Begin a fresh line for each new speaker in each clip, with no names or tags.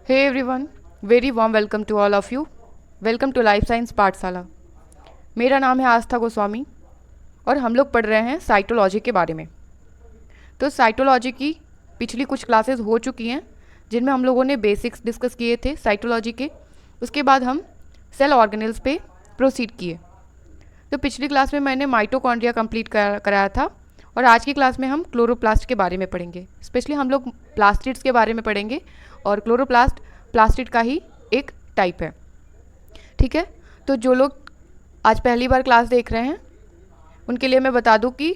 Hey everyone, very warm welcome to all of you. Welcome to life science पाठशाला। मेरा नाम है आस्था गोस्वामी और हम लोग पढ़ रहे हैं साइटोलॉजी के बारे में। तो साइटोलॉजी की पिछली कुछ क्लासेस हो चुकी हैं जिनमें हम लोगों ने बेसिक्स डिस्कस किए थे साइटोलॉजी के। उसके बाद हम सेल ऑर्गेनेल्स पे प्रोसीड किए। तो पिछली क्लास में मैंने माइटोकॉन्ड्रिया कंप्लीट कराया था और आज की क्लास में हम क्लोरोप्लास्ट के बारे में पढ़ेंगे। स्पेशली हम लोग प्लास्टिड्स के बारे में पढ़ेंगे और क्लोरोप्लास्ट प्लास्टिड का ही एक टाइप है। ठीक है, तो जो लोग आज पहली बार क्लास देख रहे हैं उनके लिए मैं बता दूं कि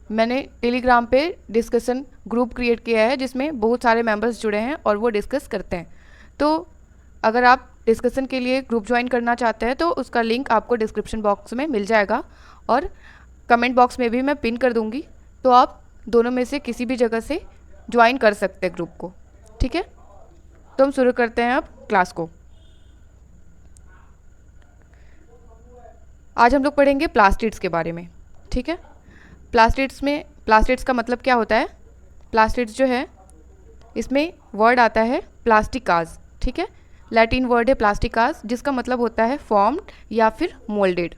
मैंने टेलीग्राम पे डिस्कशन ग्रुप क्रिएट किया है जिसमें बहुत सारे मेंबर्स जुड़े हैं और वो डिस्कस करते हैं। तो अगर आप डिस्कशन के लिए ग्रुप ज्वाइन करना चाहते हैं तो उसका लिंक आपको डिस्क्रिप्शन बॉक्स में मिल जाएगा और कमेंट बॉक्स में भी मैं पिन कर दूंगी, तो आप दोनों में से किसी भी जगह से ज्वाइन कर सकते हैं ग्रुप को। ठीक है, तो हम शुरू करते हैं अब क्लास को। आज हम लोग पढ़ेंगे प्लास्टिड्स के बारे में। ठीक है, प्लास्टिड्स का मतलब क्या होता है। प्लास्टिड्स जो है इसमें वर्ड आता है प्लास्टिकाज। ठीक है, लैटिन वर्ड है प्लास्टिकाज जिसका मतलब होता है फॉर्म्ड या फिर मोल्डेड।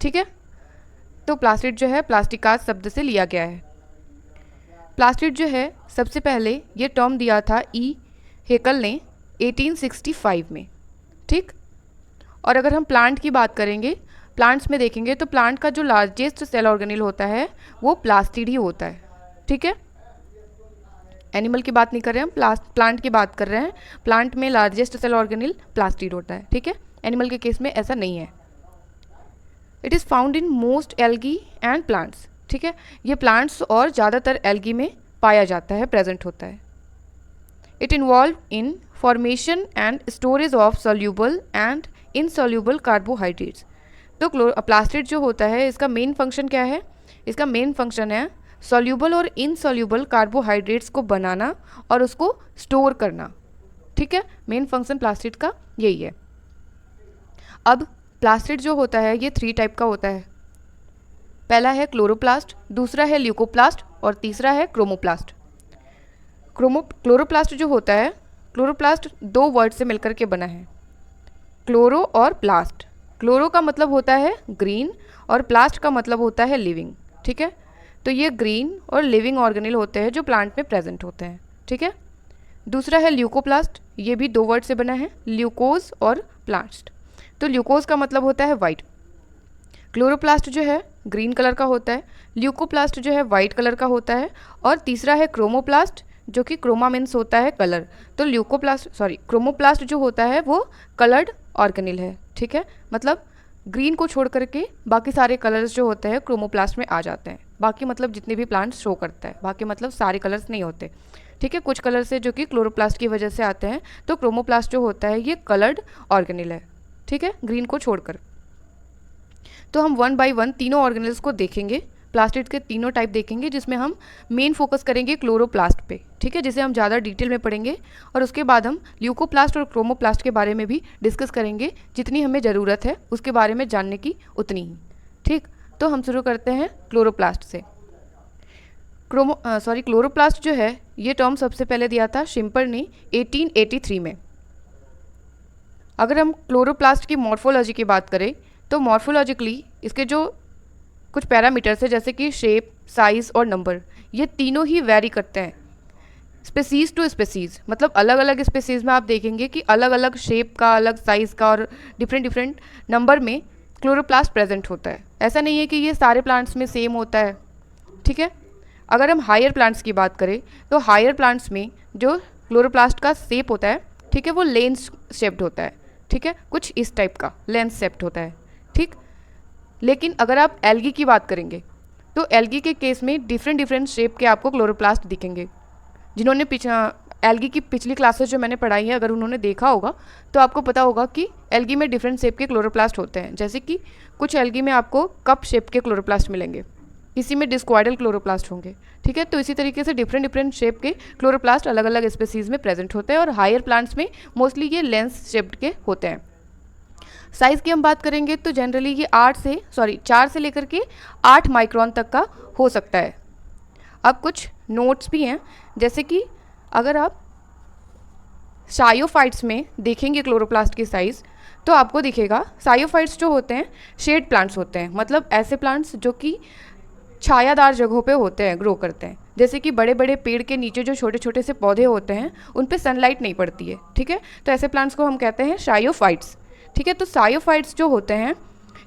ठीक है, तो प्लास्टिड जो है प्लास्टिकाज शब्द से लिया गया है। प्लास्टिड जो है सबसे पहले ये टर्म दिया था ई हेकल ने 1865 में। ठीक, और अगर हम प्लांट की बात करेंगे, प्लांट्स में देखेंगे तो प्लांट का जो लार्जेस्ट सेल ऑर्गेनेल होता है वो प्लास्टिड ही होता है। ठीक है, एनिमल की बात नहीं कर रहे हैं हम, प्लांट की बात कर रहे हैं। प्लांट में लार्जेस्ट सेल ऑर्गेनेल प्लास्टिड होता है। ठीक है, एनिमल के केस में ऐसा नहीं है। It is found in most algae and plants. ठीक है, ये प्लांट्स और ज़्यादातर एल्गी में पाया जाता है, प्रेजेंट होता है। It involve in formation and storage of soluble and insoluble carbohydrates. तो प्लास्टिड जो होता है इसका मेन फंक्शन क्या है। इसका मेन फंक्शन है सॉल्यूबल और इनसॉल्यूबल कार्बोहाइड्रेट्स को बनाना और उसको स्टोर करना। ठीक है, मेन फंक्शन प्लास्टिड का यही है। अब प्लास्टिड जो होता है ये 3 टाइप का होता है। पहला है क्लोरोप्लास्ट, दूसरा है ल्यूकोप्लास्ट और तीसरा है क्रोमोप्लास्ट। क्लोरोप्लास्ट जो होता है, क्लोरोप्लास्ट 2 वर्ड से मिलकर के बना है, क्लोरो और प्लास्ट। क्लोरो का मतलब होता है ग्रीन और प्लास्ट का मतलब होता है लिविंग। ठीक है, तो ये ग्रीन और लिविंग ऑर्गेनेल होते हैं जो प्लांट में प्रेजेंट होते हैं। ठीक है, दूसरा है ल्यूकोप्लास्ट, ये भी 2 वर्ड से बना है, ल्यूकोज और प्लास्ट। तो ल्यूकोज का मतलब होता है वाइट। क्लोरोप्लास्ट जो है ग्रीन कलर का होता है, ल्यूकोप्लास्ट जो है वाइट कलर का होता है, और तीसरा है क्रोमोप्लास्ट जो कि क्रोमा मीन्स होता है कलर। तो क्रोमोप्लास्ट जो होता है वो कलर्ड ऑर्गेनेल है। ठीक है, मतलब ग्रीन को छोड़ करके बाकी सारे कलर्स जो होते हैं क्रोमोप्लास्ट में आ जाते हैं। बाकी मतलब जितने भी प्लांट शो करता है, बाकी मतलब सारे कलर्स नहीं होते। ठीक है, कुछ कलर्स है जो कि क्लोरोप्लास्ट की वजह से आते हैं। तो क्रोमोप्लास्ट जो होता है ये कलर्ड ऑर्गेनेल है। ठीक है, ग्रीन को छोड़कर। तो हम 1 बाय 1 तीनों ऑर्गेनेल्स को देखेंगे, प्लास्टिड के तीनों टाइप देखेंगे, जिसमें हम मेन फोकस करेंगे क्लोरोप्लास्ट पे। ठीक है, जिसे हम ज़्यादा डिटेल में पढ़ेंगे और उसके बाद हम ल्यूकोप्लास्ट और क्रोमोप्लास्ट के बारे में भी डिस्कस करेंगे। जितनी हमें ज़रूरत है उसके बारे में जानने की उतनी ही। ठीक, तो हम शुरू करते हैं क्लोरोप्लास्ट से। क्लोरोप्लास्ट जो है ये टर्म सबसे पहले दिया था शिम्पर ने 1883 में। अगर हम क्लोरोप्लास्ट की मॉर्फोलॉजी की बात करें तो मॉर्फोलॉजिकली इसके जो कुछ पैरामीटर्स है जैसे कि शेप, साइज़ और नंबर, ये तीनों ही वैरी करते हैं स्पेसीज़ टू स्पेसीज़। मतलब अलग अलग स्पेसीज़ में आप देखेंगे कि अलग अलग शेप का, अलग साइज़ का और डिफरेंट नंबर में क्लोरोप्लास्ट प्रेजेंट होता है। ऐसा नहीं है कि ये सारे प्लांट्स में सेम होता है। ठीक है, अगर हम हायर प्लांट्स की बात करें तो हायर प्लांट्स में जो क्लोरोप्लास्ट का शेप होता है, ठीक है, वो लेंस शेप्ड होता है। ठीक है, कुछ इस टाइप का लेंस शेप्ड होता है। ठीक, लेकिन अगर आप एल्गी की बात करेंगे तो एल्गी के केस में डिफरेंट शेप के आपको क्लोरोप्लास्ट दिखेंगे। जिन्होंने एल्गी की पिछली क्लासेस जो मैंने पढ़ाई है, अगर उन्होंने देखा होगा तो आपको पता होगा कि एल्गी में डिफरेंट शेप के क्लोरोप्लास्ट होते हैं। जैसे कि कुछ एल्गी में आपको कप शेप के क्लोरोप्लास्ट मिलेंगे, किसी में डिस्क्वाइडल क्लोरोप्लास्ट होंगे। ठीक है, तो इसी तरीके से डिफरेंट शेप के क्लोरोप्लास्ट अलग अलग स्पेसीज़ में प्रेजेंट होते हैं और हायर प्लांट्स में मोस्टली ये लेंस शेप्ड के होते हैं। साइज़ की हम बात करेंगे तो जनरली ये 4 से लेकर के 8 माइक्रोन तक का हो सकता है। अब कुछ नोट्स भी हैं, जैसे कि अगर आप सायोफाइट्स में देखेंगे क्लोरोप्लास्ट की साइज़, तो आपको दिखेगा सायोफाइट्स जो होते हैं शेड प्लांट्स होते हैं, मतलब ऐसे प्लांट्स जो कि छायादार जगहों पे होते हैं, ग्रो करते हैं। जैसे कि बड़े बड़े पेड़ के नीचे जो छोटे छोटे से पौधे होते हैं उन पे सनलाइट नहीं पड़ती है, ठीक है, तो ऐसे प्लांट्स को हम कहते हैं सायोफाइट्स, ठीक है। तो सायोफाइट्स जो होते हैं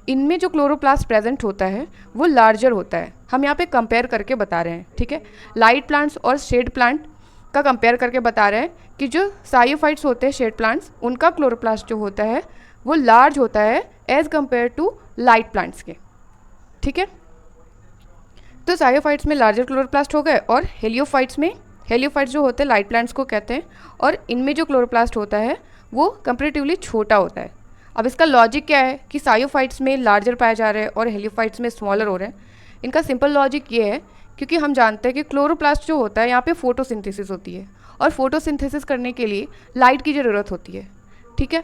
इनमें जो क्लोरोप्लास्ट प्रेजेंट होता है वो लार्जर होता है। हम यहाँ पे कंपेयर करके बता रहे हैं, ठीक है, लाइट प्लांट्स और शेड प्लांट का कंपेयर करके बता रहे हैं कि जो सायोफाइट्स होते हैं शेड प्लांट्स उनका क्लोरोप्लास्ट जो होता है वो लार्ज होता है as compare to light plants के, ठीक है। तो सायोफाइट्स में लार्जर क्लोरोप्लास्ट हो गए, और हेलियोफाइट्स में, हेलियोफाइट्स जो होते हैं लाइट प्लांट्स को कहते हैं, और इनमें जो क्लोरोप्लास्ट होता है वो कंपेरेटिवली छोटा होता है। अब इसका लॉजिक क्या है कि सायोफाइट्स में लार्जर पाया जा रहा है और हेलियोफाइट्स में स्मॉलर हो रहे हैं। इनका सिंपल लॉजिक ये है क्योंकि हम जानते हैं कि क्लोरोप्लास्ट जो होता है यहाँ पे फोटोसिंथेसिस होती है, और फोटोसिंथेसिस करने के लिए लाइट की ज़रूरत होती है, ठीक है।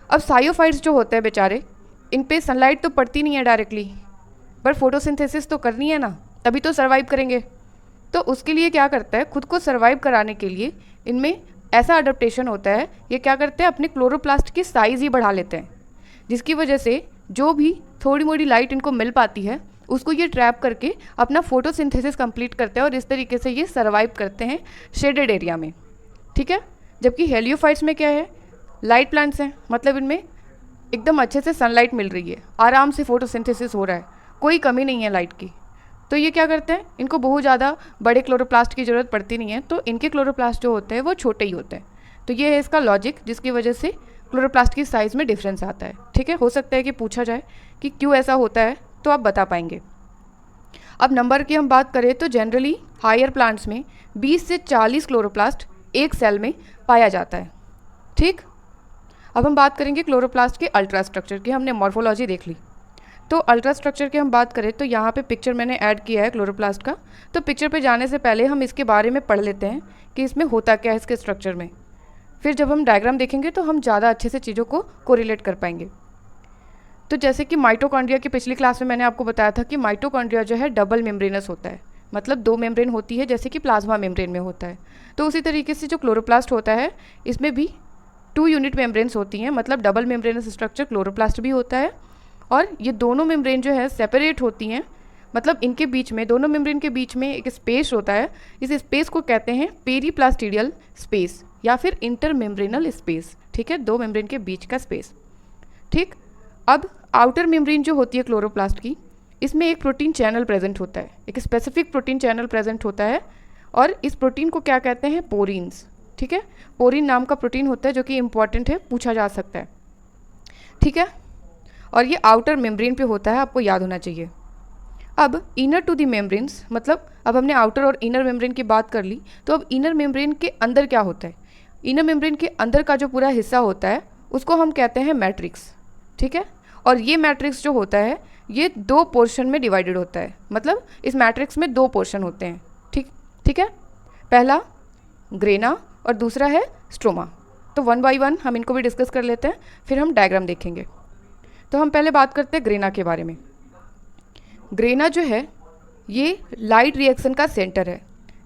अब सायोफाइट्स जो होते हैं बेचारे, इन पे सनलाइट तो पड़ती नहीं है डायरेक्टली, पर फोटोसिंथेसिस तो करनी है ना, तभी तो सर्वाइव करेंगे। तो उसके लिए क्या करता है, खुद को सर्वाइव कराने के लिए इनमें ऐसा अडेप्टेशन होता है, ये क्या करते हैं अपने क्लोरोप्लास्ट की साइज़ ही बढ़ा लेते हैं, जिसकी वजह से जो भी थोड़ी मोड़ी लाइट इनको मिल पाती है उसको ये ट्रैप करके अपना फोटोसिंथेसिस कंप्लीट करते हैं, और इस तरीके से ये सर्वाइव करते हैं शेडेड एरिया में, ठीक है। जबकि हेलियोफाइट्स में क्या है, लाइट प्लांट्स हैं, मतलब इनमें एकदम अच्छे से सनलाइट मिल रही है, आराम से फोटोसिंथेसिस हो रहा है, कोई कमी नहीं है लाइट की। तो ये क्या करते हैं, इनको बहुत ज़्यादा बड़े क्लोरोप्लास्ट की ज़रूरत पड़ती नहीं है, तो इनके क्लोरोप्लास्ट जो होते हैं वो छोटे ही होते हैं। तो ये है इसका लॉजिक, जिसकी वजह से क्लोरोप्लास्ट की साइज़ में डिफरेंस आता है, ठीक है। हो सकता है कि पूछा जाए कि क्यों ऐसा होता है, तो आप बता पाएंगे। अब नंबर की हम बात करें तो जनरली हायर प्लांट्स में 20 से 40 क्लोरोप्लास्ट एक सेल में पाया जाता है, ठीक। अब हम बात करेंगे क्लोरोप्लास्ट के अल्ट्रा स्ट्रक्चर की। हमने मॉर्फोलॉजी देख ली, तो अल्ट्रा स्ट्रक्चर की हम बात करें तो यहाँ पे पिक्चर मैंने ऐड किया है क्लोरोप्लास्ट का। तो पिक्चर पे जाने से पहले हम इसके बारे में पढ़ लेते हैं कि इसमें होता क्या है इसके स्ट्रक्चर में, फिर जब हम डायग्राम देखेंगे तो हम ज़्यादा अच्छे से चीज़ों को कोरिलेट कर पाएंगे। तो जैसे कि माइटोकॉन्ड्रिया की पिछली क्लास में मैंने आपको बताया था कि माइटोकॉन्ड्रिया जो है डबल मेम्ब्रेनस होता है, मतलब 2 मेम्ब्रेन होती है जैसे कि प्लाज्मा मेम्ब्रेन में होता है। तो उसी तरीके से जो क्लोरोप्लास्ट होता है इसमें भी 2 यूनिट मेम्ब्रेन्स होती हैं, मतलब डबल मेम्ब्रेनस स्ट्रक्चर क्लोरोप्लास्ट भी होता है। और ये दोनों मेम्ब्रेन जो है सेपरेट होती हैं, मतलब इनके बीच में, दोनों मेम्ब्रेन के बीच में एक स्पेस होता है, इस स्पेस को कहते हैं पेरीप्लास्टिडियल स्पेस या फिर इंटरमेम्ब्रेनल स्पेस, ठीक है, 2 मेम्ब्रेन के बीच का स्पेस, ठीक। अब आउटर मेम्ब्रेन जो होती है क्लोरोप्लास्ट की, इसमें एक प्रोटीन चैनल प्रेजेंट होता है, एक स्पेसिफिक प्रोटीन चैनल प्रेजेंट होता है, और इस प्रोटीन को क्या कहते हैं, पोरीन्स, ठीक है। पोरीन नाम का प्रोटीन होता है जो कि इंपॉर्टेंट है, पूछा जा सकता है, ठीक है। और ये आउटर मेम्ब्रेन पे होता है, आपको याद होना चाहिए। अब इनर टू दी मेम्ब्रेन्स, मतलब अब हमने आउटर और इनर मेम्ब्रेन की बात कर ली, तो अब इनर मेम्ब्रेन के अंदर क्या होता है, इनर मेम्ब्रेन के अंदर का जो पूरा हिस्सा होता है उसको हम कहते हैं मैट्रिक्स, ठीक है। और ये मैट्रिक्स जो होता है ये 2 पोर्शन में डिवाइडेड होता है, मतलब इस मैट्रिक्स में 2 पोर्शन होते हैं, ठीक है। पहला ग्रेना और दूसरा है स्ट्रोमा। तो 1 बाय 1 हम इनको भी डिस्कस कर लेते हैं, फिर हम डायग्राम देखेंगे। तो हम पहले बात करते हैं ग्रेना के बारे में। ग्रेना जो है ये लाइट रिएक्शन का सेंटर है।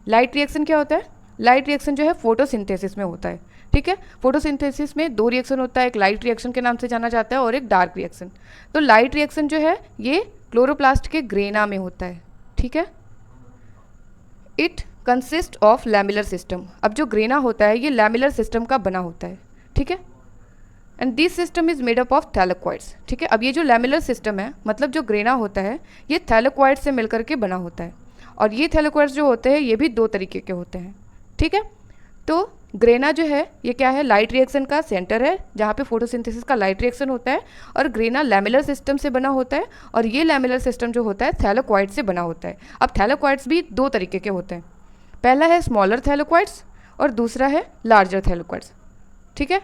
लाइट रिएक्शन क्या होता है, लाइट रिएक्शन जो है फोटोसिंथेसिस में होता है, ठीक है। फोटोसिंथेसिस में 2 रिएक्शन होता है, एक लाइट रिएक्शन के नाम से जाना जाता है और एक डार्क रिएक्शन। तो लाइट रिएक्शन जो है ये क्लोरोप्लास्ट के ग्रेना में होता है, ठीक है। It consist of lamellar system. अब जो ग्रेना होता है ये लैमिलर सिस्टम का बना होता है, ठीक है। And this system is made up of thylakoids, ठीक है। अब ये जो लैमिलर सिस्टम है, मतलब जो ग्रेना होता है ये थैलेक्वाइड्स से मिलकर के बना होता है, और ये थैलेक्वाइड्स जो होते हैं ये भी 2 तरीके के होते हैं, ठीक है। तो ग्रेना जो है ये क्या है, लाइट रिएक्शन का सेंटर है जहाँ पे फोटोसिंथेसिस का लाइट रिएक्शन होता है, और ग्रेना लैमिलर सिस्टम से बना होता है, और ये लैमिलर सिस्टम जो होता है थैलेक्वाइड से बना होता है। अब थैलेक्वाइड्स भी 2 तरीके के होते हैं, पहला है स्मॉलर थैलेक्वाइड्स और दूसरा है लार्जर थैलेक्वाइड्स, ठीक है।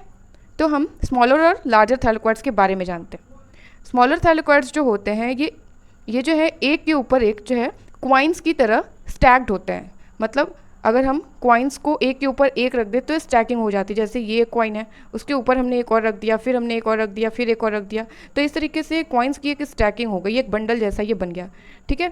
तो हम स्मॉलर और लार्जर थैलेक्वाइड्स के बारे में जानते हैं। स्मॉलर थैलेक्वाइड्स जो होते हैं ये जो है एक के ऊपर एक जो है क्वाइंस की तरह स्टैक्ड होते हैं, मतलब अगर हम क्वाइंस को एक के ऊपर एक रख दें तो स्टैकिंग हो जाती है। जैसे ये एक क्वाइन है, उसके ऊपर हमने एक और रख दिया, फिर हमने एक और रख दिया, फिर एक और रख दिया, तो इस तरीके से क्वाइंस की एक स्टैकिंग हो गई, एक बंडल जैसा ये बन गया, ठीक है।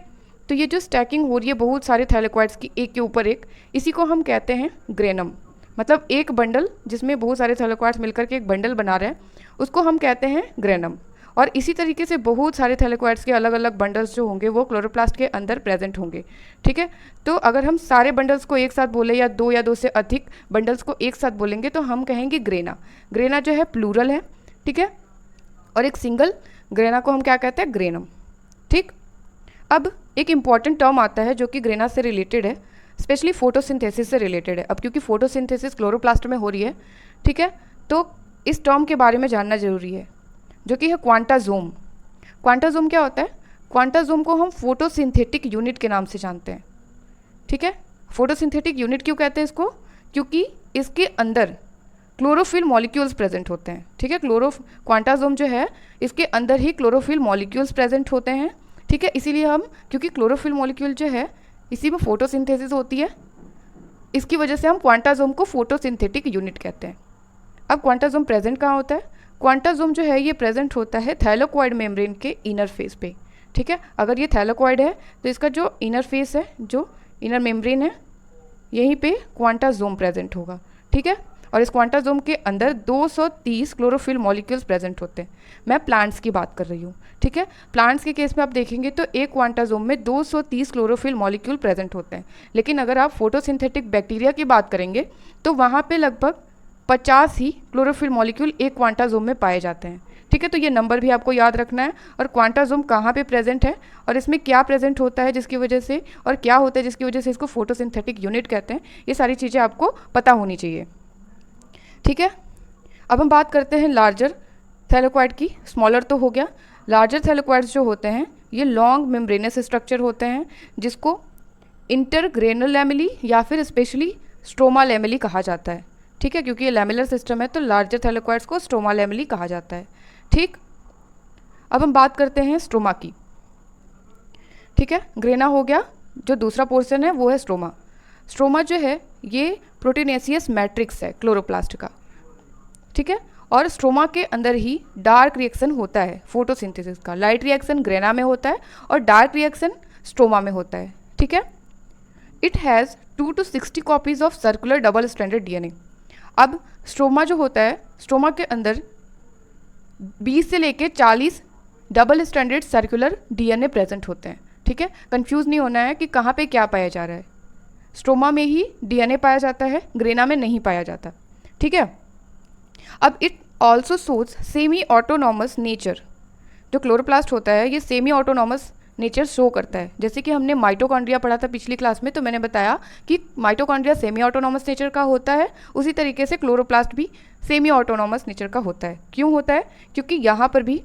तो ये जो स्टैकिंग हो रही है बहुत सारे थैलेक्वाइड्स की एक के ऊपर एक, इसी को हम कहते हैं ग्रेनम, मतलब एक बंडल जिसमें बहुत सारे थैलेक्वाइड्स मिलकर के एक बंडल बना रहे हैं, उसको हम कहते हैं ग्रेनम। और इसी तरीके से बहुत सारे थैलेक्वाइड्स के अलग अलग बंडल्स जो होंगे वो क्लोरोप्लास्ट के अंदर प्रेजेंट होंगे। ठीक है, तो अगर हम सारे बंडल्स को एक साथ बोले या दो से अधिक बंडल्स को एक साथ बोलेंगे तो हम कहेंगे ग्रेना। ग्रेना जो है प्लूरल है, ठीक है, और एक सिंगल ग्रेना को हम क्या कहते हैं, ग्रेनम। ठीक, अब एक इम्पॉर्टेंट टर्म आता है जो कि ग्रेना से रिलेटेड है, स्पेशली फोटोसिंथेसिस से रिलेटेड है। अब क्योंकि फोटोसिंथेसिस क्लोरोप्लास्ट में हो रही है, ठीक है, तो इस टर्म के बारे में जानना जरूरी है, जो कि है क्वांटाजोम। क्वांटाजोम क्या होता है? क्वांटाजोम को हम फोटोसिंथेटिक यूनिट के नाम से जानते हैं। ठीक है, फोटोसिंथेटिक यूनिट क्यों कहते हैं इसको? क्योंकि इसके अंदर क्लोरोफिल मॉलिक्यूल्स प्रेजेंट होते हैं। ठीक है, क्वांटाजोम जो है इसके अंदर ही क्लोरोफिल मॉलिक्यूल्स प्रेजेंट होते हैं। ठीक है, इसीलिए हम, क्योंकि क्लोरोफिल मॉलिक्यूल जो है इसी में फोटोसिंथेसिस होती है, इसकी वजह से हम क्वांटाजोम को फोटोसिंथेटिक यूनिट कहते हैं। अब क्वांटाजोम प्रेजेंट कहाँ होता है? क्वांटाजोम जो है ये प्रेजेंट होता है थैलेक्वाइड मेम्ब्रेन के इनर फेस पे। ठीक है, अगर ये थैलेक्वाइड है तो इसका जो इनर फेस है, जो इनर मेम्ब्रेन है, यहीं पे क्वांटाजोम प्रेजेंट होगा। ठीक है, और इस क्वांटाजोम के अंदर 230 क्लोरोफिल मॉलिक्यूल्स प्रेजेंट होते हैं। मैं प्लांट्स की बात कर रही हूँ। ठीक है, प्लांट्स के केस में आप देखेंगे तो एक क्वांटाजोम में 230 क्लोरोफिल मॉलिक्यूल प्रेजेंट होते हैं, लेकिन अगर आप फोटोसिंथेटिक बैक्टीरिया की बात करेंगे तो वहाँ पे लगभग 50 ही क्लोरोफिल मॉलिक्यूल एक क्वांटाजोम में पाए जाते हैं। ठीक है, तो ये नंबर भी आपको याद रखना है, और क्वांटाजोम कहाँ पे प्रेजेंट है और इसमें क्या प्रेजेंट होता है जिसकी वजह से, और क्या होता है जिसकी वजह से इसको फोटोसिंथेटिक यूनिट कहते हैं, ये सारी चीज़ें आपको पता होनी चाहिए। ठीक है, अब हम बात करते हैं लार्जर थैलेक्वाइड की। स्मॉलर तो हो गया। लार्जर थैलेक्वाइड्स जो होते हैं ये लॉन्ग मेम्ब्रेनस स्ट्रक्चर होते हैं, जिसको इंटरग्रेनल लैमेली या फिर स्पेशली स्ट्रोमा लैमेली कहा जाता है। ठीक है, क्योंकि ये लैमेलर सिस्टम है तो लार्जर थैलेक्वाइड्स को स्ट्रोमा लैमेली कहा जाता है। ठीक, अब हम बात करते हैं स्ट्रोमा की। ठीक है, ग्रेना हो गया, जो दूसरा पोर्शन है वो है स्ट्रोमा। स्ट्रोमा जो है ये प्रोटीनेशियस मैट्रिक्स है क्लोरोप्लास्ट का। ठीक है, और स्ट्रोमा के अंदर ही डार्क रिएक्शन होता है फोटोसिंथेसिस का। लाइट रिएक्शन ग्रेना में होता है और डार्क रिएक्शन स्ट्रोमा में होता है। ठीक है, it has 2 to 60 copies of circular double stranded DNA. अब स्ट्रोमा जो होता है, स्ट्रोमा के अंदर 20 से लेके 40 double stranded circular DNA present होते हैं। ठीक है, कंफ्यूज नहीं होना है कि कहाँ पे क्या पाया जा रहा है। स्ट्रोमा में ही डीएनए पाया जाता है, ग्रेना में नहीं पाया जाता। ठीक है, अब it also shows semi autonomous nature. जो क्लोरोप्लास्ट होता है ये सेमी ऑटोनॉमस नेचर शो करता है। जैसे कि हमने माइटोकॉन्ड्रिया पढ़ा था पिछली क्लास में, तो मैंने बताया कि माइटोकॉन्ड्रिया सेमी ऑटोनॉमस नेचर का होता है, उसी तरीके से क्लोरोप्लास्ट भी सेमी ऑटोनॉमस नेचर का होता है। क्यों होता है? क्योंकि यहाँ पर भी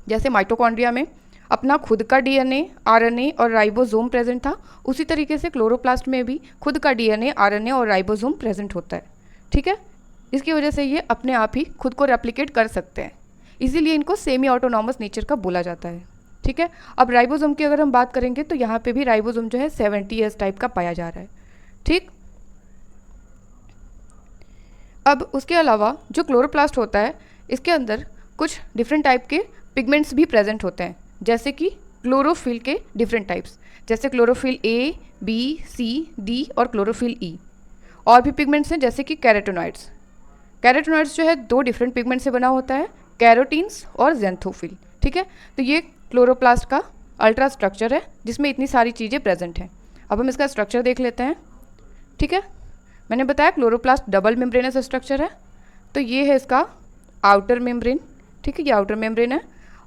जैसे माइटोकॉन्ड्रिया में अपना खुद का डीएनए, आरएनए और राइबोसोम प्रेजेंट था, उसी तरीके से क्लोरोप्लास्ट में भी खुद का डीएनए, आरएनए और राइबोसोम प्रेजेंट होता है। ठीक है, इसकी वजह से ये अपने आप ही खुद को रेप्लिकेट कर सकते हैं, इसीलिए इनको सेमी ऑटोनॉमस नेचर का बोला जाता है। ठीक है, अब राइबोसोम की अगर हम बात करेंगे तो यहाँ पे भी राइबोसोम जो है 70S टाइप का पाया जा रहा है। ठीक, अब उसके अलावा जो क्लोरोप्लास्ट होता है इसके अंदर कुछ डिफरेंट टाइप के पिगमेंट्स भी प्रेजेंट होते हैं, जैसे कि क्लोरोफिल के डिफरेंट टाइप्स, जैसे chlorophyll A, B, C, D और क्लोरोफिल E। और भी पिगमेंट्स हैं जैसे कि कैरोटेनॉइड्स। कैरोटेनॉइड्स जो है 2 डिफरेंट पिगमेंट से बना होता है, कैरोटीन्स और ज़ैंथोफिल। ठीक है, तो ये क्लोरोप्लास्ट का अल्ट्रा स्ट्रक्चर है जिसमें इतनी सारी चीज़ें प्रेजेंट हैं। अब हम इसका स्ट्रक्चर देख लेते हैं। ठीक है, मैंने बताया क्लोरोप्लास्ट डबल मेम्ब्रेनस स्ट्रक्चर है, तो ये है इसका आउटर मेम्ब्रेन। ठीक है, ये आउटर मेम्ब्रेन है,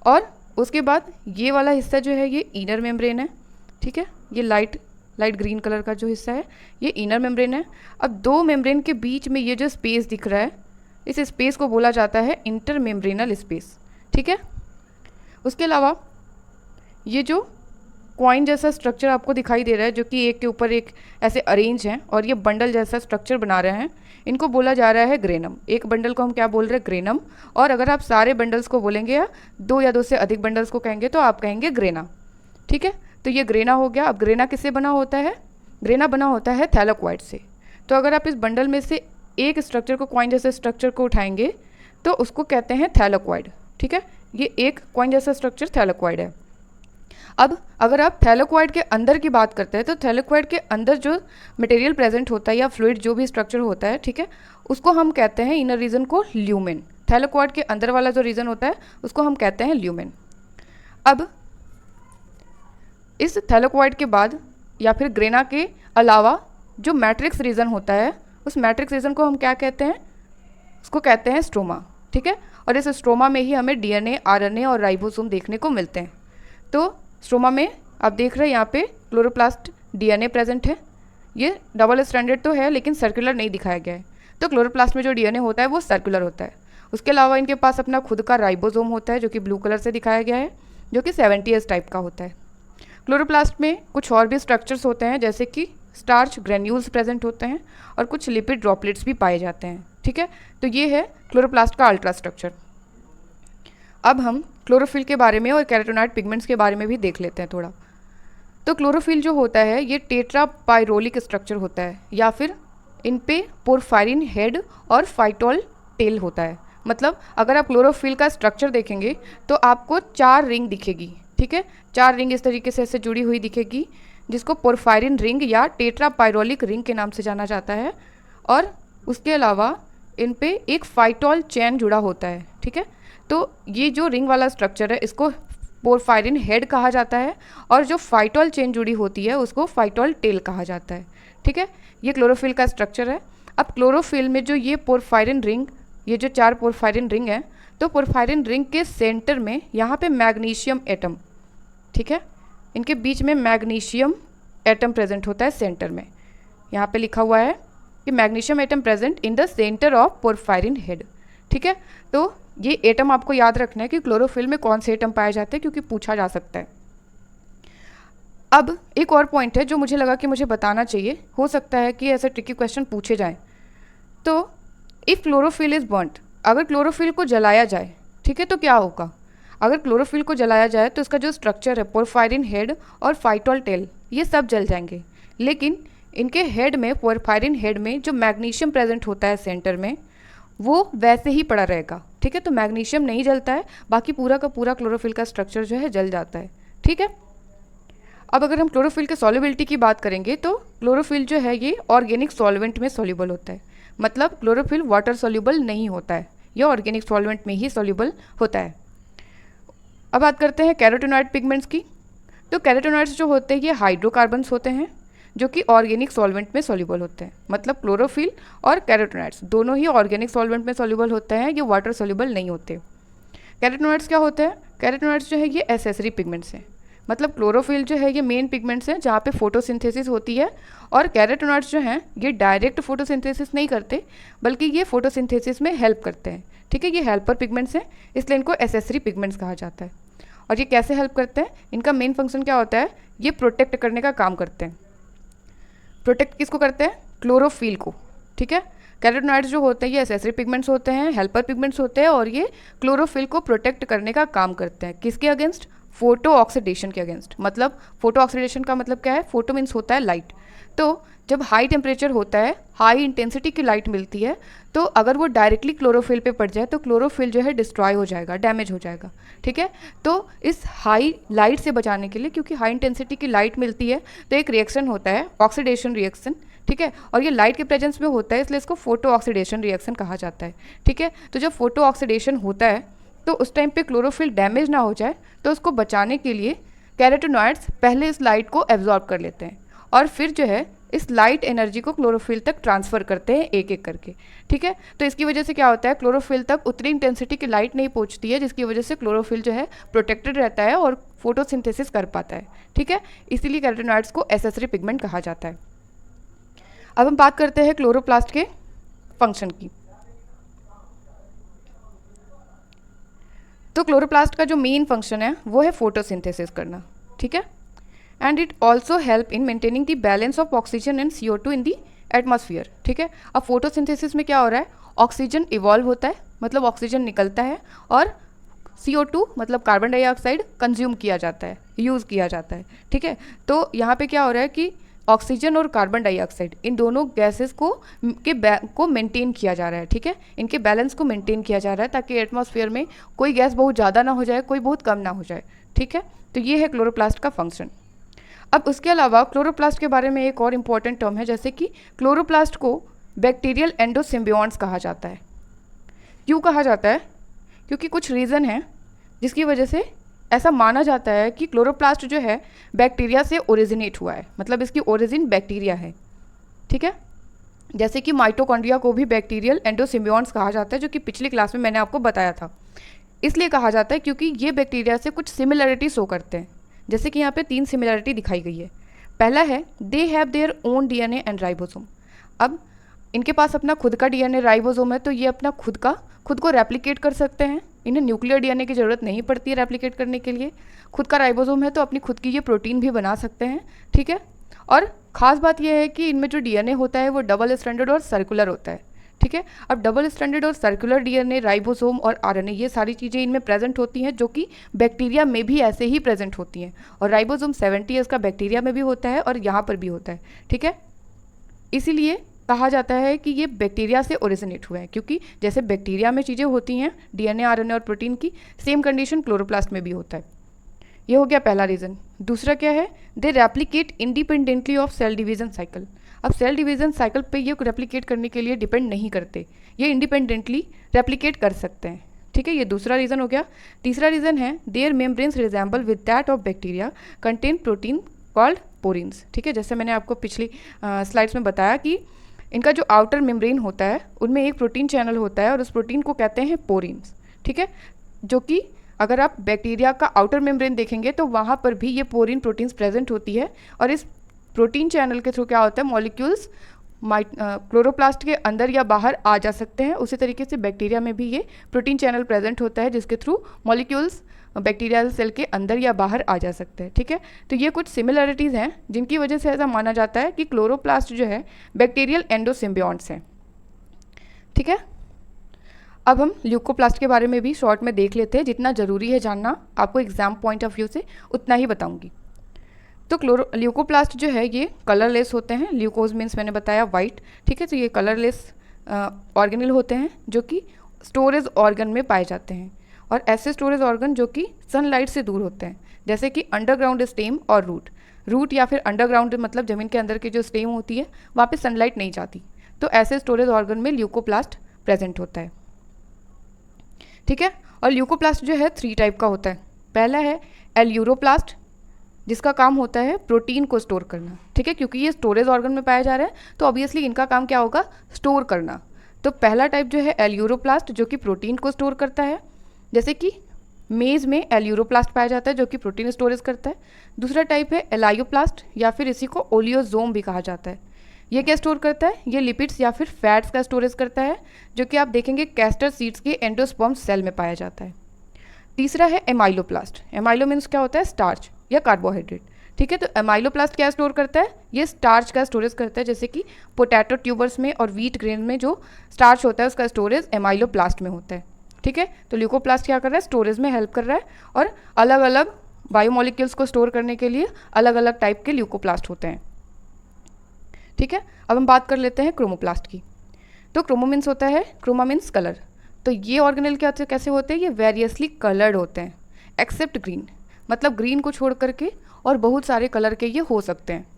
और उसके बाद ये वाला हिस्सा जो है ये इनर मेम्ब्रेन है। ठीक है, ये लाइट ग्रीन कलर का जो हिस्सा है ये इनर मेम्ब्रेन है। अब 2 मेम्ब्रेन के बीच में ये जो स्पेस दिख रहा है, इस स्पेस को बोला जाता है इंटर मेम्ब्रेनल स्पेस। ठीक है, उसके अलावा ये जो कॉइन जैसा स्ट्रक्चर आपको दिखाई दे रहा है, जो कि एक के ऊपर एक ऐसे अरेंज हैं और ये बंडल जैसा स्ट्रक्चर बना रहे हैं, इनको बोला जा रहा है ग्रेनम। एक बंडल को हम क्या बोल रहे हैं? ग्रेनम। और अगर आप सारे बंडल्स को बोलेंगे या 2 से अधिक बंडल्स को कहेंगे तो आप कहेंगे ग्रेना। ठीक है, तो ये ग्रेना हो गया। अब ग्रेना किससे बना होता है? ग्रेना बना होता है थैलेक्वाइड से। तो अगर आप इस बंडल में से एक स्ट्रक्चर को, कॉइन जैसे स्ट्रक्चर को उठाएंगे तो उसको कहते हैं थैलेक्वाइड। ठीक है, ये एक कॉइन जैसा स्ट्रक्चर थैलेक्वाइड है। अब अगर आप थैलेकोइड के अंदर की बात करते हैं तो थैलेकोइड के अंदर जो मटेरियल प्रेजेंट होता है या फ्लूइड जो भी स्ट्रक्चर होता है, ठीक है, उसको हम कहते हैं इनर रीजन को ल्यूमेन। थैलेकोइड के अंदर वाला जो रीजन होता है उसको हम कहते हैं ल्यूमेन। अब इस थैलेकोइड के बाद या फिर ग्रेना के अलावा जो मैट्रिक्स रीजन होता है, उस मैट्रिक्स रीजन को हम क्या कहते हैं, उसको कहते हैं स्ट्रोमा, ठीक है। और इस स्ट्रोमा में ही हमें डीएनए, आरएनए और राइबोसोम देखने को मिलते हैं। तो स्ट्रोमा में आप देख रहे हैं यहाँ पे क्लोरोप्लास्ट डीएनए प्रेजेंट है। ये डबल स्ट्रैंडेड तो है लेकिन सर्कुलर नहीं दिखाया गया है। तो क्लोरोप्लास्ट में जो डीएनए होता है वो सर्कुलर होता है। उसके अलावा इनके पास अपना खुद का राइबोसोम होता है जो कि ब्लू कलर से दिखाया गया है, जो कि 70S टाइप का होता है। क्लोरोप्लास्ट में कुछ और भी स्ट्रक्चर्स होते हैं जैसे कि स्टार्च ग्रेन्यूल्स प्रेजेंट होते हैं और कुछ लिपिड ड्रॉपलेट्स भी पाए जाते हैं, ठीक है। तो ये है क्लोरोप्लास्ट का अल्ट्रा स्ट्रक्चर। अब हम क्लोरोफिल के बारे में और कैरोटीनॉइड पिगमेंट्स के बारे में भी देख लेते हैं थोड़ा। तो क्लोरोफिल जो होता है ये टेट्रापाइरोलिक स्ट्रक्चर होता है या फिर इन पे पोरफायरिन हेड और फाइटोल टेल होता है। मतलब अगर आप क्लोरोफिल का स्ट्रक्चर देखेंगे तो आपको 4 रिंग दिखेगी, ठीक है। 4 रिंग इस तरीके से ऐसे जुड़ी हुई दिखेगी जिसको पोरफायरिन रिंग या टेट्रापाइरोलिक रिंग के नाम से जाना जाता है। और उसके अलावा इन पे एक फाइटोल चेन जुड़ा होता है, ठीक है। तो ये जो रिंग वाला स्ट्रक्चर है इसको पोरफायरिन हेड कहा जाता है और जो फाइटोल चेन जुड़ी होती है उसको फाइटोल टेल कहा जाता है, ठीक है। ये क्लोरोफिल का स्ट्रक्चर है। अब क्लोरोफिल में जो ये पोरफायरिन रिंग, ये जो 4 पोरफायरिन रिंग है, तो पोरफायरिन रिंग के सेंटर में यहाँ पे मैग्नीशियम एटम, ठीक है, इनके बीच में मैग्नीशियम एटम प्रेजेंट होता है सेंटर में। यहाँ पे लिखा हुआ है कि magnesium atom present in the centre of porphyrin head, ठीक है। तो ये एटम आपको याद रखना है कि क्लोरोफिल में कौन से एटम पाए जाते हैं क्योंकि पूछा जा सकता है। अब एक और पॉइंट है जो मुझे लगा कि मुझे बताना चाहिए, हो सकता है कि ऐसे ट्रिकी क्वेश्चन पूछे जाएं। तो इफ़ क्लोरोफिल इज़ बर्न्ट, अगर क्लोरोफिल को जलाया जाए, ठीक है, तो क्या होगा। अगर क्लोरोफिल को जलाया जाए तो इसका जो स्ट्रक्चर है पोरफायरिन हेड और फाइटोल टेल ये सब जल जाएंगे, लेकिन इनके हेड में, पोरफायरिन हेड में जो मैग्नीशियम प्रेजेंट होता है सेंटर में, वो वैसे ही पड़ा रहेगा, ठीक है। तो मैग्नीशियम नहीं जलता है, बाकी पूरा का पूरा क्लोरोफिल का स्ट्रक्चर जो है जल जाता है, ठीक है। अब अगर हम क्लोरोफिल के सॉल्युबिलिटी की बात करेंगे तो क्लोरोफिल जो है ये ऑर्गेनिक सॉल्वेंट में सॉल्युबल होता है। मतलब क्लोरोफिल वाटर सॉल्युबल नहीं होता है, यह ऑर्गेनिक सॉल्वेंट में ही सॉल्युबल होता है। अब बात करते हैं कैरोटीनॉइड पिगमेंट्स की। तो कैरोटीनॉइड्स जो होते हैं ये हाइड्रोकार्बन्स होते हैं जो कि ऑर्गेनिक सॉल्वेंट में सॉल्युबल होते हैं। मतलब क्लोरोफिल और कैरोटीनॉइड्स दोनों ही ऑर्गेनिक सॉल्वेंट में सॉल्युबल होते हैं, ये वाटर सॉल्युबल नहीं होते। कैरोटीनॉइड्स क्या होते हैं, कैरोटीनॉइड्स जो है ये एसेसरी पिगमेंट्स हैं। मतलब क्लोरोफिल जो है ये मेन पिगमेंट्स हैं जहाँ पे फोटोसिंथेसिस होती है, और कैरोटीनॉइड्स जो हैं ये डायरेक्ट फोटोसिंथेसिस नहीं करते बल्कि ये फोटोसिंथेसिस में हेल्प करते हैं, ठीक है। ये हेल्पर पिगमेंट्स हैं इसलिए इनको एसेसरी पिगमेंट्स कहा जाता है। और ये कैसे हेल्प करते हैं, इनका मेन फंक्शन क्या होता है, ये प्रोटेक्ट करने का काम करते हैं। प्रोटेक्ट किसको करते हैं, क्लोरोफिल को, ठीक है। कैरोटीनॉइड्स जो होते हैं ये एसेसरी पिगमेंट्स होते हैं, हेल्पर पिगमेंट्स होते हैं, और ये क्लोरोफिल को प्रोटेक्ट करने का काम करते हैं। किसके अगेंस्ट, फोटो ऑक्सीडेशन के अगेंस्ट। मतलब फोटो ऑक्सीडेशन का मतलब क्या है, फोटो मीन्स होता है लाइट। तो जब हाई टेम्परेचर होता है, हाई इंटेंसिटी की लाइट मिलती है, तो अगर वो डायरेक्टली क्लोरोफिल पे पड़ जाए तो क्लोरोफिल जो है डिस्ट्रॉय हो जाएगा, डैमेज हो जाएगा, ठीक है। तो इस हाई लाइट से बचाने के लिए, क्योंकि हाई इंटेंसिटी की लाइट मिलती है तो एक रिएक्शन होता है ऑक्सीडेशन रिएक्शन, ठीक है, और ये लाइट के प्रेजेंस में होता है इसलिए इसको फोटो ऑक्सीडेशन रिएक्शन कहा जाता है, ठीक है। तो जब फोटो ऑक्सीडेशन होता है तो उस टाइम पे क्लोरोफिल डैमेज ना हो जाए तो उसको बचाने के लिए कैरोटीनॉइड्स पहले इस लाइट को एब्जॉर्ब कर लेते हैं और फिर जो है इस लाइट एनर्जी को क्लोरोफिल तक ट्रांसफ़र करते हैं एक एक करके, ठीक है। तो इसकी वजह से क्या होता है, क्लोरोफिल तक उतनी इंटेंसिटी की लाइट नहीं पहुंचती है जिसकी वजह से क्लोरोफिल जो है प्रोटेक्टेड रहता है और फोटोसिंथेसिस कर पाता है, ठीक है। इसीलिए कैरोटीनॉइड्स को एसेसरी पिगमेंट कहा जाता है। अब हम बात करते हैं क्लोरोप्लास्ट के फंक्शन की। तो क्लोरोप्लास्ट का जो मेन फंक्शन है वो है फोटोसिंथेसिस करना, ठीक है। And it also help in maintaining the balance of oxygen and CO2 in the atmosphere, ठीक है। अब फोटोसिंथेसिस में क्या हो रहा है, ऑक्सीजन इवॉल्व होता है, मतलब ऑक्सीजन निकलता है, और CO2 मतलब कार्बन डाइऑक्साइड कंज्यूम किया जाता है, यूज़ किया जाता है, ठीक है। तो यहाँ पे क्या हो रहा है कि ऑक्सीजन और कार्बन डाइऑक्साइड इन दोनों गैसेस को मेंटेन किया जा रहा है, ठीक है। इनके बैलेंस को मेंटेन किया जा रहा है ताकि एटमॉस्फेयर में कोई गैस बहुत ज़्यादा ना हो जाए, कोई बहुत कम ना हो जाए, ठीक है, तो ये है क्लोरोप्लास्ट का फंक्शन। अब उसके अलावा क्लोरोप्लास्ट के बारे में एक और इम्पॉर्टेंट टर्म है, जैसे कि क्लोरोप्लास्ट को बैक्टीरियल एंडोसिम्बियॉन्ट्स कहा जाता है। क्यों कहा जाता है? क्योंकि कुछ रीज़न है जिसकी वजह से ऐसा माना जाता है कि क्लोरोप्लास्ट जो है बैक्टीरिया से ओरिजिनेट हुआ है, मतलब इसकी ओरिजिन बैक्टीरिया है। ठीक है, जैसे कि माइटोकॉन्ड्रिया को भी बैक्टीरियल एंडोसिम्बियॉन्ट्स कहा जाता है, जो कि पिछली क्लास में मैंने आपको बताया था। इसलिए कहा जाता है क्योंकि ये बैक्टीरिया से कुछ सिमिलरिटी शो करते हैं, जैसे कि यहाँ पे 3 सिमिलरिटी दिखाई गई है। पहला है they have their own DNA and ribosome. अब इनके पास अपना खुद का डीएनए राइबोसोम है, तो ये अपना खुद को रेप्लिकेट कर सकते हैं। इन्हें न्यूक्लियर डीएनए की ज़रूरत नहीं पड़ती है रेप्लिकेट करने के लिए। खुद का राइबोसोम है तो अपनी खुद की ये प्रोटीन भी बना सकते हैं। ठीक है, और ख़ास बात यह है कि इनमें जो डीएनए होता है वो डबल स्ट्रैंडेड और सर्कुलर होता है। ठीक है, अब डबल स्ट्रैंडेड और सर्कुलर डीएनए, राइबोसोम और आरएनए, ये सारी चीज़ें इनमें प्रेजेंट होती हैं, जो कि बैक्टीरिया में भी ऐसे ही प्रेजेंट होती हैं। और राइबोसोम 70 इसका बैक्टीरिया में भी होता है और यहाँ पर भी होता है। ठीक है, इसीलिए कहा जाता है कि ये बैक्टीरिया से ओरिजिनेट हुए हैं, क्योंकि जैसे बैक्टीरिया में चीज़ें होती हैं डीएनए, आरएनए और प्रोटीन की, सेम कंडीशन क्लोरोप्लास्ट में भी होता है। ये हो गया पहला रीज़न। दूसरा क्या है? They replicate independently of cell division cycle. अब सेल डिवीजन साइकिल पे ये रेप्लिकेट करने के लिए डिपेंड नहीं करते, ये इंडिपेंडेंटली रेप्लिकेट कर सकते हैं। ठीक है, ये दूसरा रीज़न हो गया। तीसरा रीज़न है their membranes resemble with that of bacteria contain protein called porins. ठीक है, जैसे मैंने आपको पिछली स्लाइड्स में बताया कि इनका जो आउटर मेम्ब्रेन होता है उनमें एक प्रोटीन चैनल होता है और उस प्रोटीन को कहते हैं पोरिन्स। ठीक है, जो कि अगर आप बैक्टीरिया का आउटर मेम्ब्रेन देखेंगे तो वहाँ पर भी ये पोरिन प्रोटीन्स प्रेजेंट होती है, और इस प्रोटीन चैनल के थ्रू क्या होता है, मॉलिक्यूल्स क्लोरोप्लास्ट के अंदर या बाहर आ जा सकते हैं। उसी तरीके से बैक्टीरिया में भी ये प्रोटीन चैनल प्रेजेंट होता है, जिसके थ्रू मॉलिक्यूल्स बैक्टीरियल सेल के अंदर या बाहर आ जा सकते हैं। ठीक है, तो ये कुछ सिमिलरिटीज़ हैं जिनकी वजह से ऐसा माना जाता है कि क्लोरोप्लास्ट जो है बैक्टीरियल एंडोसिम्बियॉन्ट्स हैं। ठीक है, अब हम ल्यूकोप्लास्ट के बारे में भी शॉर्ट में देख लेते हैं। जितना ज़रूरी है जानना आपको एग्जाम पॉइंट ऑफ व्यू से, उतना ही बताऊंगी। तो ल्यूकोप्लास्ट जो है ये कलरलेस होते हैं। ल्यूकोज मीन्स मैंने बताया वाइट। ठीक है, तो ये कलरलेस ऑर्गेनल होते हैं जो कि स्टोरेज ऑर्गन में पाए जाते हैं, और ऐसे स्टोरेज ऑर्गन जो कि सनलाइट से दूर होते हैं, जैसे कि अंडरग्राउंड स्टेम और रूट या फिर अंडरग्राउंड मतलब ज़मीन के अंदर की जो स्टेम होती है वहाँ पे सनलाइट नहीं जाती, तो ऐसे स्टोरेज ऑर्गन में ल्यूकोप्लास्ट प्रेजेंट होता है। ठीक है, और ल्यूकोप्लास्ट जो है 3 टाइप का होता है। पहला है एल्यूरोप्लास्ट, जिसका काम होता है प्रोटीन को स्टोर करना। ठीक है, क्योंकि ये स्टोरेज ऑर्गन में पाया जा रहा है तो ऑब्वियसली इनका काम क्या होगा, स्टोर करना। तो पहला टाइप जो है एल्यूरोप्लास्ट, जो कि प्रोटीन को स्टोर करता है, जैसे कि मेज में एल्यूरोप्लास्ट पाया जाता है जो कि प्रोटीन स्टोरेज करता है। दूसरा टाइप है एलायोप्लास्ट, या फिर इसी को ओलियोजोम भी कहा जाता है। ये क्या स्टोर करता है, ये लिपिड्स या फिर फैट्स का स्टोरेज करता है, जो कि आप देखेंगे कैस्टर सीड्स के एंडोस्पर्म सेल में पाया जाता है। तीसरा है एमाइलोप्लास्ट। एमाइलो मीन्स क्या होता है, स्टार्च या कार्बोहाइड्रेट। ठीक है, तो एमाइलोप्लास्ट क्या स्टोर करता है, ये स्टार्च का स्टोरेज करता है, जैसे कि पोटैटो ट्यूबर्स में और व्हीट ग्रेन में जो स्टार्च होता है उसका स्टोरेज एमाइलोप्लास्ट में होता है। ठीक है, तो ल्यूकोप्लास्ट क्या कर रहा है, स्टोरेज में हेल्प कर रहा है, और अलग अलग बायोमोलिक्यूल्स को स्टोर करने के लिए अलग अलग टाइप के ल्यूकोप्लास्ट होते हैं। ठीक है, अब हम बात कर लेते हैं क्रोमोप्लास्ट की। तो क्रोमो मीन्स होता है, क्रोमा मीन्स कलर। तो ये ऑर्गेनल क्या कैसे होते हैं, ये वेरियसली कलर्ड होते हैं एक्सेप्ट ग्रीन, मतलब ग्रीन को छोड़ करके और बहुत सारे कलर के ये हो सकते हैं।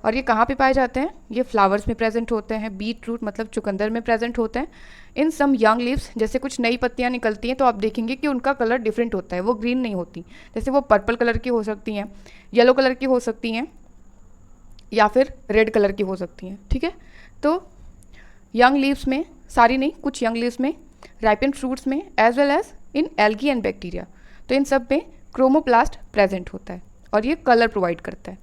और ये कहाँ पे पाए जाते हैं, ये फ्लावर्स में प्रेजेंट होते हैं, बीट रूट मतलब चुकंदर में प्रेजेंट होते हैं। इन सम यंग लीव्स, जैसे कुछ नई पत्तियाँ निकलती हैं तो आप देखेंगे कि उनका कलर डिफरेंट होता है, वो ग्रीन नहीं होती, जैसे वो पर्पल कलर की हो सकती हैं, येलो कलर की हो सकती हैं, या फिर रेड कलर की हो सकती हैं। ठीक है, तो यंग लीव्स में, सारी नहीं, कुछ यंग लीव्स में, राइपेंड फ्रूट्स में, as well as in algae and bacteria, तो इन सब में क्रोमोप्लास्ट प्रेजेंट होता है और ये कलर प्रोवाइड करता है।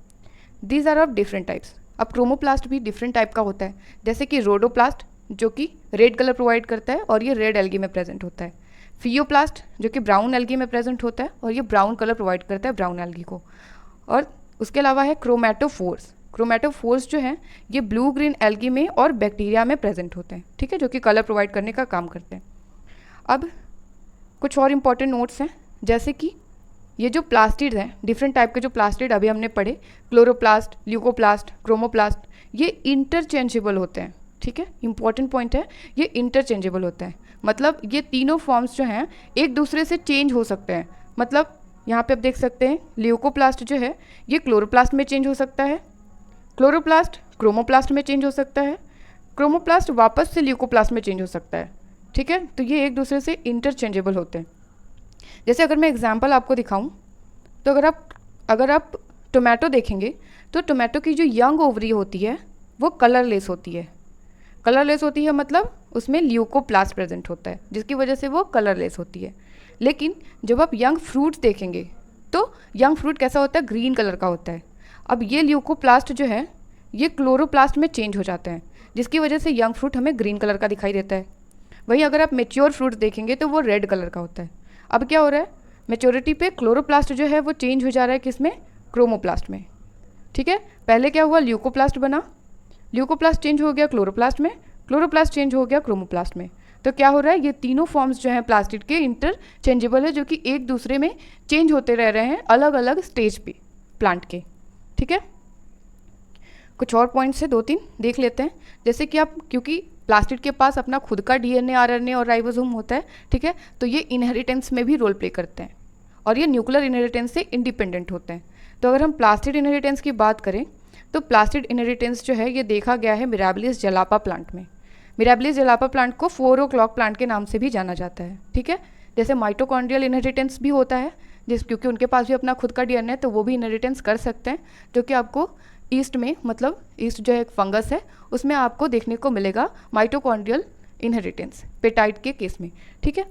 These are of different types. अब क्रोमोप्लास्ट भी डिफरेंट टाइप का होता है, जैसे कि रोडोप्लास्ट जो कि रेड कलर प्रोवाइड करता है और ये रेड एल्गी में प्रेजेंट होता है। फियोप्लास्ट जो कि ब्राउन एल्गी में प्रेजेंट होता है और ये ब्राउन कलर प्रोवाइड करता है ब्राउन एल्गी को। और उसके अलावा है क्रोमैटोफोर्स। क्रोमैटोफोर्स जो हैं ये ब्लू ग्रीन एल्गी में और बैक्टीरिया में प्रेजेंट होते हैं। ठीक है, जो कि कलर प्रोवाइड करने का काम करते हैं। अब कुछ और इम्पॉर्टेंट नोट्स हैं, जैसे कि ये जो प्लास्टिड हैं, डिफरेंट टाइप के जो प्लास्टिड अभी हमने पढ़े, क्लोरोप्लास्ट, ल्यूकोप्लास्ट, क्रोमोप्लास्ट, ये इंटरचेंजेबल होते हैं। ठीक है, इंपॉर्टेंट पॉइंट है, ये इंटरचेंजेबल होते हैं, मतलब ये तीनों फॉर्म्स जो हैं एक दूसरे से चेंज हो सकते हैं। मतलब यहाँ पे आप देख सकते हैं ल्यूकोप्लास्ट जो है ये क्लोरोप्लास्ट में चेंज हो सकता है, क्लोरोप्लास्ट क्रोमोप्लास्ट में चेंज हो सकता है, क्रोमोप्लास्ट वापस से ल्यूकोप्लास्ट में चेंज हो सकता है। ठीक है, तो ये एक दूसरे से इंटरचेंजेबल होते हैं। जैसे अगर मैं एग्जांपल आपको दिखाऊं तो अगर आप टोमेटो देखेंगे तो टोमेटो की जो यंग ओवरी होती है वो कलरलेस होती है। कलरलेस होती है मतलब उसमें ल्यूकोप्लास्ट प्रेजेंट होता है जिसकी वजह से वो कलरलेस होती है। लेकिन जब आप यंग फ्रूट्स देखेंगे तो यंग फ्रूट कैसा होता है, ग्रीन कलर का होता है। अब ये ल्यूकोप्लास्ट जो है ये क्लोरोप्लास्ट में चेंज हो जाते हैं जिसकी वजह से यंग फ्रूट हमें ग्रीन कलर का दिखाई देता है। वहीं अगर आप मेच्योर फ्रूट्स देखेंगे तो वो रेड कलर का होता है। अब क्या हो रहा है, मेच्योरिटी पे क्लोरोप्लास्ट जो है वो चेंज हो जा रहा है किसमें, क्रोमोप्लास्ट में। ठीक है, पहले क्या हुआ, ल्यूकोप्लास्ट बना, ल्यूकोप्लास्ट चेंज हो गया क्लोरोप्लास्ट में, क्लोरोप्लास्ट चेंज हो गया क्रोमोप्लास्ट में। तो क्या हो रहा है, ये तीनों फॉर्म्स जो हैं प्लास्टिड के इंटरचेंजेबल है, जो कि एक दूसरे में चेंज होते रह रहे हैं अलग अलग स्टेज पे प्लांट के। ठीक है, कुछ और पॉइंट्स है 2-3 देख लेते हैं। जैसे कि आप, क्योंकि प्लास्टिड के पास अपना खुद का डीएनए, आरएनए और राइबोसोम होता है, ठीक है, तो ये इनहेरिटेंस में भी रोल प्ले करते हैं और ये न्यूक्लियर इनहेरिटेंस से इंडिपेंडेंट होते हैं। तो अगर हम प्लास्टिड इनहेरिटेंस की बात करें तो प्लास्टिड इनहेरिटेंस जो है ये देखा गया है मिराबिलिस जलापा प्लांट में। मिराबिलिस जलापा प्लांट को 4 o'clock प्लांट के नाम से भी जाना जाता है। ठीक है, जैसे माइटोकॉन्ड्रियल इनहेरिटेंस भी होता है क्योंकि उनके पास भी अपना खुद का डीएनए है तो वो भी इनहेरिटेंस कर सकते हैं, जो कि आपको ईस्ट में, मतलब ईस्ट जो है एक फंगस है उसमें आपको देखने को मिलेगा माइटोकॉन्ड्रियल इनहेरिटेंस पेटाइड के केस में। ठीक है,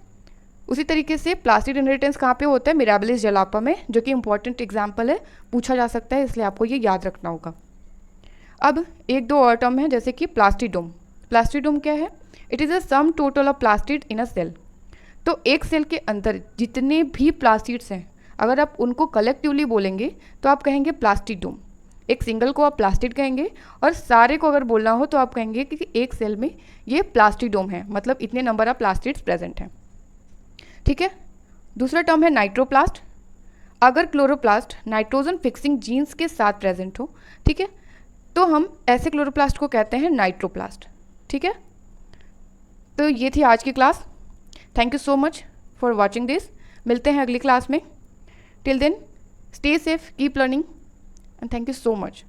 उसी तरीके से प्लास्टिड इनहेरिटेंस कहाँ पे होता है, मिराबिलिस जलापा में, जो कि इंपॉर्टेंट एग्जाम्पल है, पूछा जा सकता है, इसलिए आपको ये याद रखना होगा। अब 1-2 और टर्म है, जैसे कि प्लास्टिडोम। प्लास्टिडोम क्या है, it is a sum total of plastid in a cell. तो एक सेल के अंदर जितने भी प्लास्टिड्स हैं अगर आप उनको कलेक्टिवली बोलेंगे तो आप कहेंगे प्लास्टिडोम। एक सिंगल को आप प्लास्टिड कहेंगे और सारे को अगर बोलना हो तो आप कहेंगे कि एक सेल में ये प्लास्टिडोम है, मतलब इतने नंबर ऑफ प्लास्टिड्स प्रेजेंट हैं। ठीक है, दूसरा टर्म है नाइट्रोप्लास्ट। अगर क्लोरोप्लास्ट नाइट्रोजन फिक्सिंग जीन्स के साथ प्रेजेंट हो, ठीक है, तो हम ऐसे क्लोरोप्लास्ट को कहते हैं नाइट्रोप्लास्ट। ठीक है, तो ये थी आज की class. Thank you so much for watching this. मिलते हैं अगली क्लास में। Till then stay safe, keep learning and thank you so much.